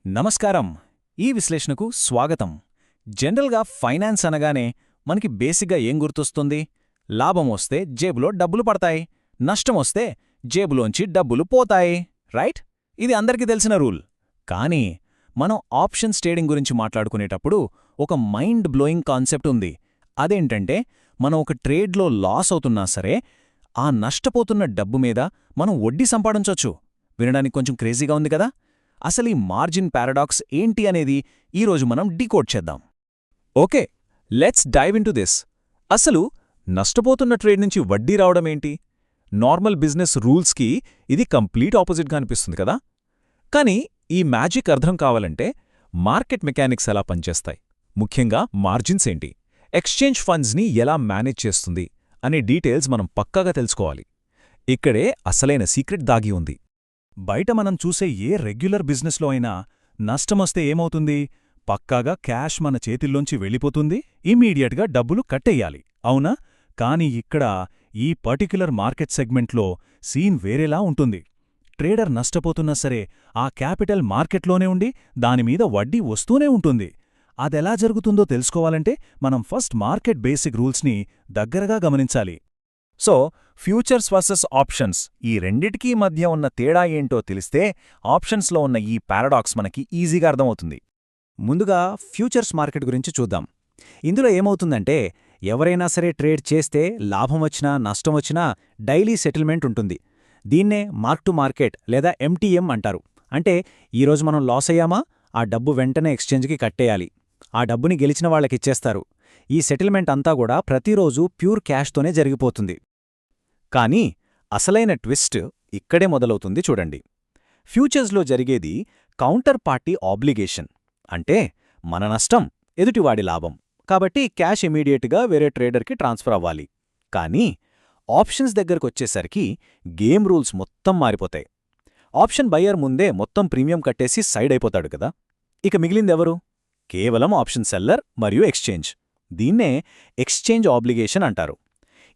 నమస్కారం. ఈ విశ్లేషణకు స్వాగతం. జనరల్గా ఫైనాన్స్ అనగానే మనకి బేసిక్గా ఏం గుర్తొస్తుంది? లాభం వస్తే జేబులో డబ్బులు పడతాయి, నష్టమొస్తే జేబులోంచి డబ్బులు పోతాయి, రైట్? ఇది అందరికీ తెలిసిన రూల్. కానీ మనం ఆప్షన్స్ ట్రేడింగ్ గురించి మాట్లాడుకునేటప్పుడు ఒక మైండ్ బ్లోయింగ్ కాన్సెప్ట్ ఉంది. అదేంటంటే, మనం ఒక ట్రేడ్లో లాస్ అవుతున్నా సరే, ఆ నష్టపోతున్న డబ్బు మీద మనం వడ్డీ సంపాదించొచ్చు. వినడానికి కొంచెం క్రేజీగా ఉంది కదా? అసలీ మార్జిన్ పారాడాక్స్ ఏంటి అనేది ఈరోజు మనం డీకోడ్ చేద్దాం. Okay, let's dive into this. అసలు నష్టపోతున్న ట్రేడ్ నుంచి వడ్డీ రావడమేంటి? నార్మల్ బిజినెస్ రూల్స్కి ఇది కంప్లీట్ ఆపోజిట్గా అనిపిస్తుంది కదా? కానీ ఈ మ్యాజిక్ అర్థం కావాలంటే మార్కెట్ మెకానిక్స్ ఎలా పనిచేస్తాయి, ముఖ్యంగా మార్జిన్స్ ఏంటి, ఎక్స్చేంజ్ ఫండ్స్ని ఎలా మేనేజ్ చేస్తుంది అనే డీటెయిల్స్ మనం పక్కాగా తెలుసుకోవాలి. ఇక్కడే అసలైన సీక్రెట్ దాగి ఉంది. బయట మనం చూసే ఏ రెగ్యులర్ బిజినెస్లో అయినా నష్టమొస్తే ఏమవుతుంది? పక్కాగా క్యాష్ మన చేతిల్లోంచి వెళ్ళిపోతుంది, ఇమ్మీడియట్గా డబ్బులు కట్టెయ్యాలి, అవునా? కాని ఇక్కడ ఈ పర్టిక్యులర్ మార్కెట్ సెగ్మెంట్లో సీన్ వేరేలా ఉంటుంది. ట్రేడర్ నష్టపోతున్నా సరే ఆ క్యాపిటల్ మార్కెట్లోనే ఉండి దానిమీద వడ్డీ వస్తూనే ఉంటుంది. అదెలా జరుగుతుందో తెలుసుకోవాలంటే మనం ఫస్ట్ మార్కెట్ బేసిక్ రూల్స్ని దగ్గరగా గమనించాలి. సో, ఫ్యూచర్స్ వర్సెస్ ఆప్షన్స్, ఈ రెండిటికీ మధ్య ఉన్న తేడా ఏంటో తెలిస్తే ఆప్షన్స్లో ఉన్న ఈ పారాడాక్స్ మనకి ఈజీగా అర్థమవుతుంది. ముందుగా ఫ్యూచర్స్ మార్కెట్ గురించి చూద్దాం. ఇందులో ఏమవుతుందంటే, ఎవరైనా సరే ట్రేడ్ చేస్తే లాభం వచ్చినా నష్టం వచ్చినా డైలీ సెటిల్మెంట్ ఉంటుంది. దీన్నే మార్క్ టు మార్కెట్ లేదా ఎంటీఎం అంటారు. అంటే ఈరోజు మనం లాస్ అయ్యామా, ఆ డబ్బు వెంటనే ఎక్స్చేంజ్కి కట్టేయాలి. ఆ డబ్బుని గెలిచిన వాళ్ళకిచ్చేస్తారు. ఈ సెటిల్మెంట్ అంతా కూడా ప్రతిరోజు ప్యూర్ క్యాష్తోనే జరిగిపోతుంది. కానీ అసలైన ట్విస్ట్ ఇక్కడే మొదలవుతుంది చూడండి. ఫ్యూచర్స్లో జరిగేది కౌంటర్ పార్టీ ఆబ్లిగేషన్. అంటే మన నష్టం ఎదుటివాడి లాభం, కాబట్టి క్యాష్ ఇమీడియట్గా వేరే ట్రేడర్కి ట్రాన్స్ఫర్ అవ్వాలి. కానీ ఆప్షన్స్ దగ్గరకొచ్చేసరికి గేమ్ రూల్స్ మొత్తం మారిపోతాయి. ఆప్షన్ బయ్యర్ ముందే మొత్తం ప్రీమియం కట్టేసి సైడ్ అయిపోతాడు కదా. ఇక మిగిలిందెవరు? కేవలం ఆప్షన్ సెల్లర్ మరియు ఎక్స్చేంజ్. దీన్నే ఎక్స్చేంజ్ ఆబ్లిగేషన్ అంటారు.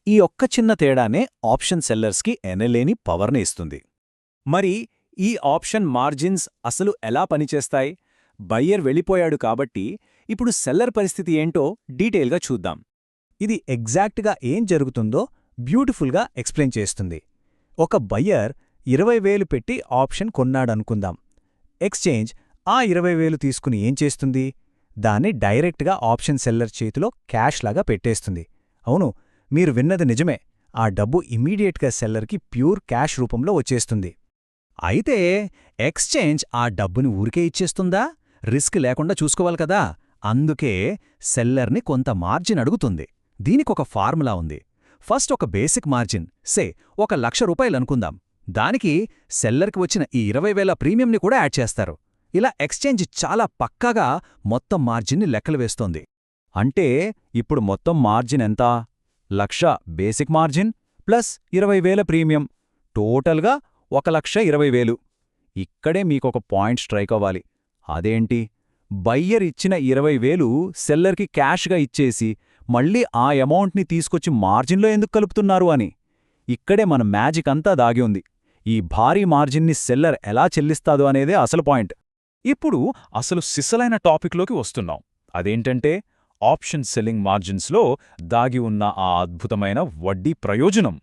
ఈ ఒక్క చిన్న తేడానే ఆప్షన్ సెల్లర్స్కి ఎనలేని పవర్ని ఇస్తుంది. మరి ఈ ఆప్షన్ మార్జిన్స్ అసలు ఎలా పనిచేస్తాయి? బయ్యర్ వెళ్ళిపోయాడు కాబట్టి ఇప్పుడు సెల్లర్ పరిస్థితి ఏంటో డీటెయిల్గా చూద్దాం. ఇది ఎగ్జాక్ట్గా ఏం జరుగుతుందో బ్యూటిఫుల్గా ఎక్స్ప్లెయిన్ చేస్తుంది. ఒక బయ్యర్ 20,000 పెట్టి ఆప్షన్ కొన్నాడనుకుందాం. ఎక్స్చేంజ్ ఆ 20,000 తీసుకుని ఏం చేస్తుంది? దాన్ని డైరెక్ట్గా ఆప్షన్ సెల్లర్ చేతిలో క్యాష్ లాగా పెట్టేస్తుంది. అవును, మీరు విన్నది నిజమే. ఆ డబ్బు ఇమ్మీడియట్గా సెల్లర్కి ప్యూర్ క్యాష్ రూపంలో వచ్చేస్తుంది. అయితే ఎక్స్చేంజ్ ఆ డబ్బుని ఊరికే ఇచ్చేస్తుందా? రిస్క్ లేకుండా చూసుకోవాలి కదా. అందుకే సెల్లర్ని కొంత మార్జిన్ అడుగుతుంది. దీనికొక ఫార్ములా ఉంది. ఫస్ట్ ఒక బేసిక్ మార్జిన్, సే ₹1,00,000 అనుకుందాం. దానికి సెల్లర్కి వచ్చిన ఈ 20,000 ప్రీమియంని కూడా యాడ్ చేస్తారు. ఇలా ఎక్స్చేంజ్ చాలా పక్కాగా మొత్తం మార్జిన్ని లెక్కలు వేస్తోంది. అంటే ఇప్పుడు మొత్తం మార్జిన్ ఎంత? 1,00,000 బేసిక్ మార్జిన్ ప్లస్ 20,000 ప్రీమియం, టోటల్గా 1,20,000. ఇక్కడే మీకొక పాయింట్ స్ట్రైక్ అవ్వాలి. అదేంటి? బయ్యర్ ఇచ్చిన 20,000 సెల్లర్కి క్యాష్గా ఇచ్చేసి మళ్ళీ ఆ అమౌంట్ని తీసుకొచ్చి మార్జిన్లో ఎందుకు కలుపుతున్నారు అని. ఇక్కడే మన మ్యాజిక్ అంతా దాగి ఉంది. ఈ భారీ మార్జిన్ని సెల్లర్ ఎలా చెల్లిస్తాదో అనేదే అసలు పాయింట్. ఇప్పుడు అసలు సిసలైన టాపిక్లోకి వస్తున్నాం. అదేంటంటే ఆప్షన్ సెల్లింగ్ మార్జిన్స్లో దాగి ఉన్న ఆ అద్భుతమైన వడ్డీ ప్రయోజనం.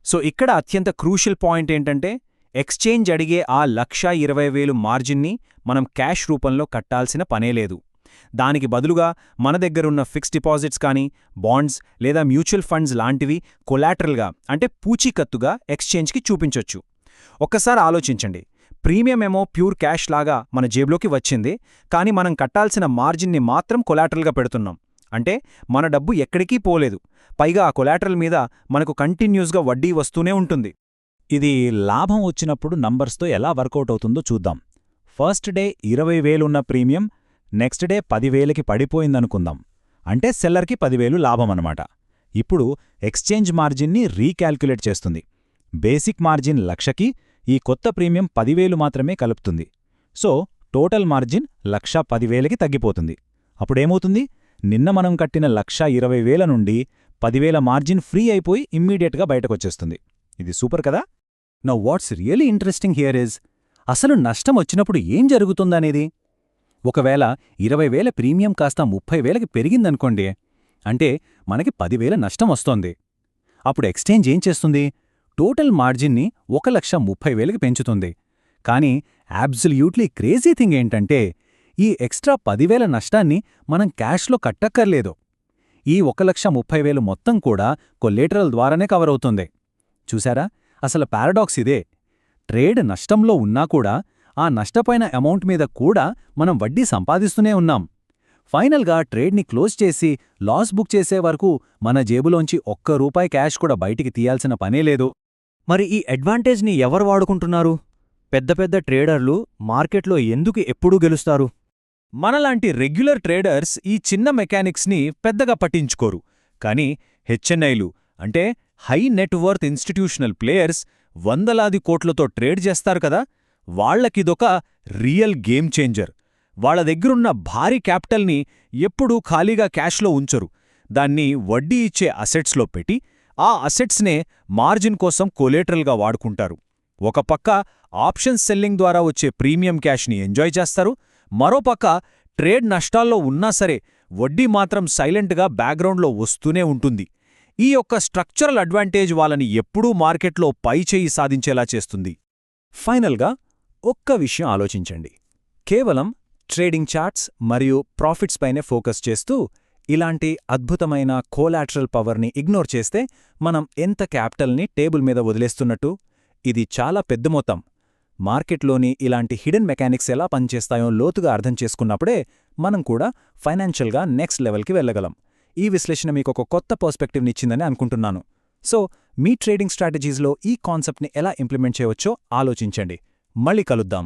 సో ఇక్కడ అత్యంత క్రూషియల్ పాయింట్ ఏంటంటే, ఎక్స్చేంజ్ అడిగే ఆ 1,20,000 మార్జిన్ని మనం క్యాష్ రూపంలో కట్టాల్సిన పనేలేదు. దానికి బదులుగా మన దగ్గరున్న ఫిక్స్డ్ డిపాజిట్స్ కానీ, బాండ్స్ లేదా మ్యూచువల్ ఫండ్స్ లాంటివి కొలాటరల్గా అంటే పూచీకత్తుగా ఎక్స్చేంజ్కి చూపించొచ్చు. ఒక్కసారి ఆలోచించండి. ప్రీమియం ఏమో ప్యూర్ క్యాష్ లాగా మన జేబులోకి వచ్చింది, కానీ మనం కట్టాల్సిన మార్జిన్ని మాత్రం కొలాటరల్గా పెడుతున్నాం. అంటే మన డబ్బు ఎక్కడికీ పోలేదు. పైగా ఆ కొలాటరల్ మీద మనకు కంటిన్యూస్గా వడ్డీ వస్తూనే ఉంటుంది. ఇది లాభం వచ్చినప్పుడు నంబర్స్తో ఎలా వర్కౌట్ అవుతుందో చూద్దాం. ఫస్ట్ డే 20,000 ఉన్న ప్రీమియం నెక్స్ట్ డే 10,000కి పడిపోయిందనుకుందాం. అంటే సెల్లర్కి 10,000 లాభమన్నమాట. ఇప్పుడు ఎక్స్చేంజ్ మార్జిన్ని రీకాల్క్యులేట్ చేస్తుంది. బేసిక్ మార్జిన్ 1,00,000కి ఈ కొత్త ప్రీమియం 10,000 మాత్రమే కలుపుతుంది. సో టోటల్ మార్జిన్ 1,10,000కి తగ్గిపోతుంది. అప్పుడేమవుతుంది? నిన్న మనం కట్టిన 1,20,000 నుండి 10,000 మార్జిన్ ఫ్రీ అయిపోయి ఇమ్మీడియట్గా బయటకొచ్చేస్తుంది. ఇది సూపర్ కదా. Now what's really interesting here is, అసలు నష్టమొచ్చినప్పుడు ఏం జరుగుతుందనేది. ఒకవేళ 20,000 ప్రీమియం కాస్త 30,000కి పెరిగిందనుకోండి, అంటే మనకి 10,000 నష్టం వస్తోంది. అప్పుడు ఎక్స్చేంజ్ ఏం చేస్తుంది? టోటల్ మార్జిన్ని 1,30,000కి పెంచుతుంది. కానీ అబ్సల్యూట్లీ క్రేజీ థింగ్ ఏంటంటే, ఈ ఎక్స్ట్రా 10,000 నష్టాన్ని మనం క్యాష్లో కట్టక్కర్లేదు. ఈ 1,30,000 మొత్తం కూడా కొల్లేటరల్ ద్వారానే కవర్ అవుతుంది. చూశారా? అసలు పారాడాక్స్ ఇదే. ట్రేడ్ నష్టంలో ఉన్నా కూడా ఆ నష్టపోయిన అమౌంట్ మీద కూడా మనం వడ్డీ సంపాదిస్తూనే ఉన్నాం. ఫైనల్గా ట్రేడ్ని క్లోజ్ చేసి లాస్ బుక్ చేసే వరకు మన జేబులోంచి ₹1 క్యాష్ కూడా బయటికి తీయాల్సిన పనే లేదు. మరి ఈ అడ్వాంటేజ్ని ఎవరు వాడుకుంటున్నారు? పెద్ద పెద్ద ట్రేడర్లు మార్కెట్లో ఎందుకు ఎప్పుడూ గెలుస్తారు? మనలాంటి రెగ్యులర్ ట్రేడర్స్ ఈ చిన్న మెకానిక్స్ని పెద్దగా పట్టించుకోరు. కానీ హెచ్ఎన్ఐలు అంటే హై నెట్వర్త్ ఇన్స్టిట్యూషనల్ ప్లేయర్స్ వందలాది కోట్లతో ట్రేడ్ చేస్తారు కదా, వాళ్లకిదొక రియల్ గేమ్ చేంజర్. వాళ్ల దగ్గరున్న భారీ క్యాపిటల్ని ఎప్పుడూ ఖాళీగా క్యాష్లో ఉంచరు. దాన్ని వడ్డీ ఇచ్చే అసెట్స్లో పెట్టి ఆ అసెట్స్నే మార్జిన్ కోసం కొలేటరల్గా వాడుకుంటారు. ఒక పక్క ఆప్షన్స్ సెల్లింగ్ ద్వారా వచ్చే ప్రీమియం క్యాష్ని ఎంజాయ్ చేస్తారు, మరోపక్క ట్రేడ్ నష్టాల్లో ఉన్నా సరే వడ్డీ మాత్రం సైలెంట్గా బ్యాక్గ్రౌండ్లో వస్తూనే ఉంటుంది. ఈ యొక్క స్ట్రక్చరల్ అడ్వాంటేజ్ వాళ్ళని ఎప్పుడూ మార్కెట్లో పైచేయి సాధించేలా చేస్తుంది. ఫైనల్గా ఒక్క విషయం ఆలోచించండి. కేవలం ట్రేడింగ్ చార్ట్స్ మరియు ప్రాఫిట్స్ పైనే ఫోకస్ చేస్తూ ఇలాంటి అద్భుతమైన కోలాటరల్ పవర్ని ఇగ్నోర్ చేస్తే మనం ఎంత క్యాపిటల్ని టేబుల్ మీద వదిలేస్తున్నట్టు? ఇది చాలా పెద్ద మొత్తం. మార్కెట్లోని ఇలాంటి హిడెన్ మెకానిక్స్ ఎలా పనిచేస్తాయో లోతుగా అర్థం చేసుకున్నప్పుడే మనం కూడా ఫైనాన్షియల్గా నెక్స్ట్ లెవెల్కి వెళ్ళగలం. ఈ విశ్లేషణ మీకొక కొత్త పర్స్పెక్టివ్నిచ్చిందని అనుకుంటున్నాను. సో మీ ట్రేడింగ్ స్ట్రాటజీస్లో ఈ కాన్సెప్ట్ని ఎలా ఇంప్లిమెంట్ చేయవచ్చో ఆలోచించండి. మళ్ళీ కలుద్దాం.